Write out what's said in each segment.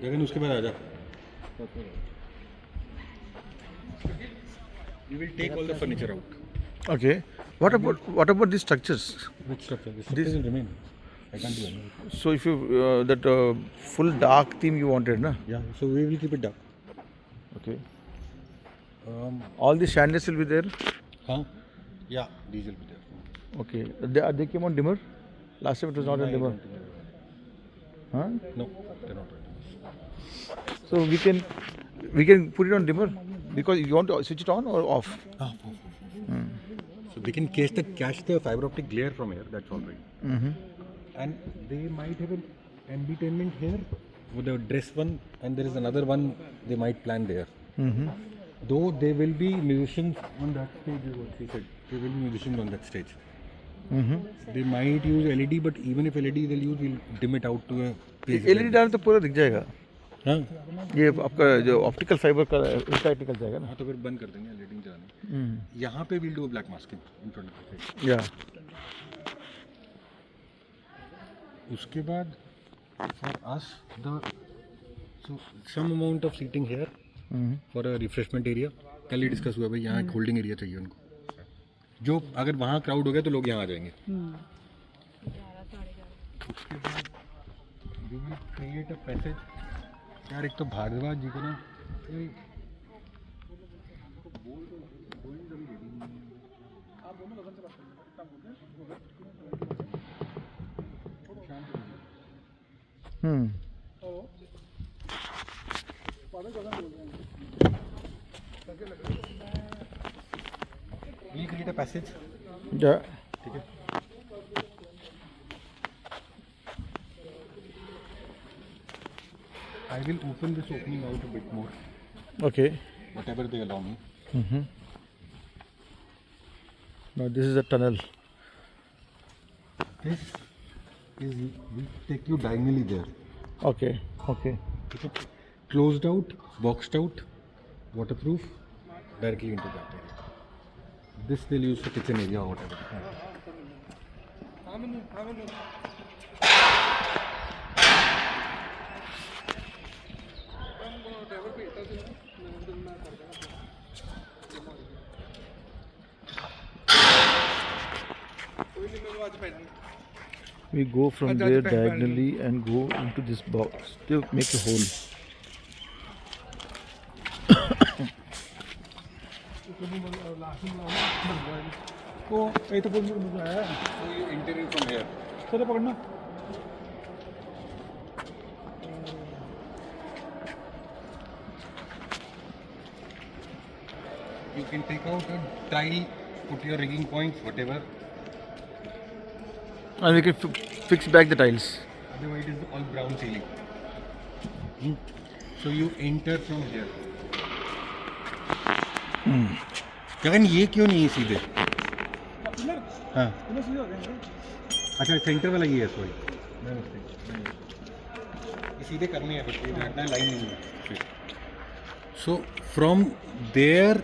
जगन उसके बाद आजा. We will take all the furniture out. Okay. What about these structures? Which structure? The structure will remain. I can't do anything. So if you that full dark theme you wanted, na? Yeah. So we will keep it dark. Okay. All the chandeliers will be there. Huh? Yeah. These will be there. Okay. They came on dimmer. Last time it was not on dimmer. Huh? No, they're not right. So we can put it on dimmer because you want to switch it on or off. So they can catch the fiber optic glare from here. That's all right. And they might have an entertainment here with the dress one, and there is another one they might plan there. Though there will be musicians on that stage, is what she said. There will be musicians on that stage. They might use LED, but even if LED they'll use, we'll dim it out to a place. LED डालने तो पूरा दिख जाएगा. हाँ. ये आपका जो optical fibre का इनका निकल जाएगा ना. हाँ तो फिर बंद कर देंगे LED जलाना. यहाँ पे we'll do a black masking in front of the stage. Yeah. उसके बाद for us some amount of seating here for a refreshment area. कल ही डिस्कस हुआ भाई यहाँ एक होल्डिंग एरिया चाहिए उनको. जो अगर वहाँ क्राउड हो गया तो लोग यहाँ आ जाएंगे. उसके बाद we will create a passage. यार एक तो भारद्वाज जी को ना we'll create a passage. Yeah. ठीक है. I will open this opening out a bit more. Okay. Whatever they allow me. Now this is a tunnel. This is we take you diagonally there. Okay. Okay. Okay. Closed out, boxed out, waterproof, directly into that area. This they'll use for kitchen area or whatever. We go from there diagonally and go into this box to make a hole. So you enter in from here. You can take out a tile, put your rigging points, whatever. And we can fix back the tiles. Otherwise, it is all brown ceiling. So you enter from here. Jagan ये क्यों नहीं है सीधे? हाँ. अच्छा centre वाला ये है सॉरी. ये सीधे करनी है बट ये रखना है लाइन नहीं है. So from there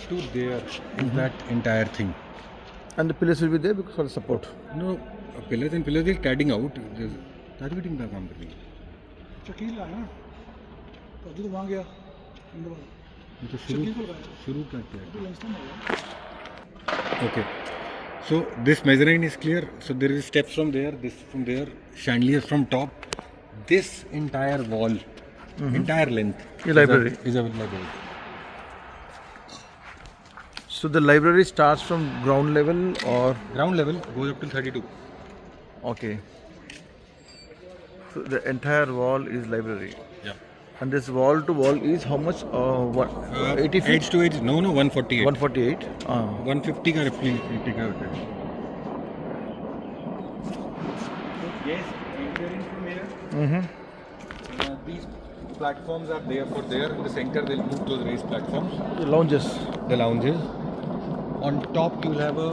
to there is that entire thing. And the pillars will be there because for the support. No, pillars and pillars is cladding out. ताजवीटिंग का काम कर रही है. शकील आया ना तो अभी तो वहाँ गया तो शुरू क्या किया? Okay. So this mezzanine is clear. So there is steps from there, this from there, chandeliers from top. This entire wall, entire length The library. is a library. So the library starts from ground level or Ground level goes up till 32. okay. So the entire wall is library. Yeah. And this wall to wall is how much? What? 80 feet? Edge to edge, no, 148. 148. 150 का replica होता है. Yes, entering from here. These platforms are there for there. In the center, they'll move those raised platforms. The lounges. The lounges. On top, you'll have a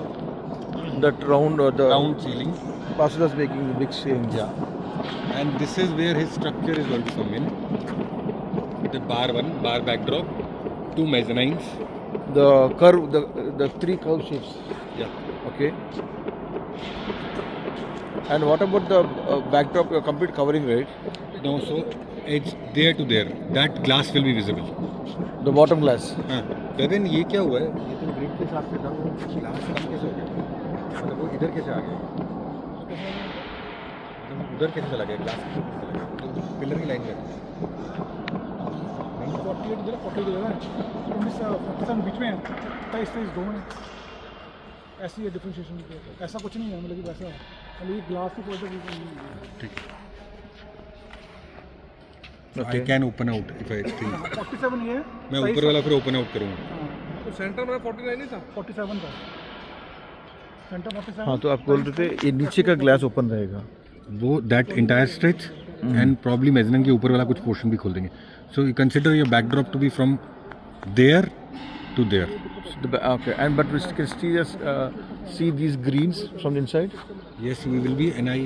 That round or the round ceiling. Pasudas making the big ceilings. Yeah. And this is where his structure is going to come in. The bar backdrop, 2 mezzanines. The curve, the 3 curve shapes. Yeah. Okay. And what about the backdrop? Complete covering, right? No, so edge there to there. That glass will be visible. The bottom glass. हाँ गगन ये क्या हुआ है ये तो grid के हिसाब से था वो ग्लास कम कैसे हो गया मतलब वो इधर कैसे आ गया मतलब उधर कैसे चला गया ग्लास कैसे चला गया तो पिलर की लाइन में 48 इधर 40 इधर है 47 बीच में है 27 दो में ऐसी है डिफरेंशिएशन ऐसा कुछ नहीं है मतलब कि वैसा मतलब ये ग्लास की क्वालिटी ठीक है I can open out if I think 47 ये है मैं ऊपर वाला फिर ओपन आउट करूँगा तो सेंटर में 49 नहीं था 47 था सेंटर 47 हाँ तो आप बोल रहे थे ये नीचे का ग्लास ओपन रहेगा. वो that entire stretch and probably mezzanine के ऊपर वाला कुछ पोर्शन भी खोल देंगे so you consider your backdrop to be from there to there Okay, and but we can still just see these greens from the inside. yes we will be and I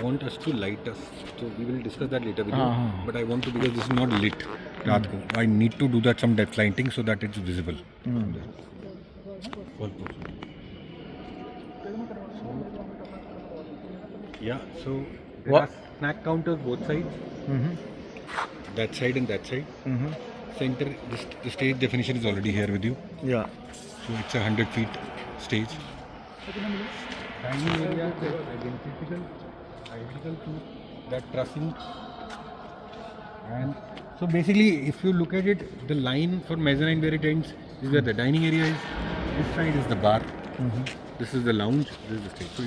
want us to light us so we will discuss that later with you but I want to because this is not lit रात को I need to do that some depth lighting so that it's visible all portion. Yeah so there What? are snack counters both sides that side and that side center the stage definition is already here with you Yeah. so it's a 100 feet stage dining area is identical to that trussing and so basically if you look at it the line for mezzanine where it ends is where the dining area is this side is the bar this is the lounge this is the stage so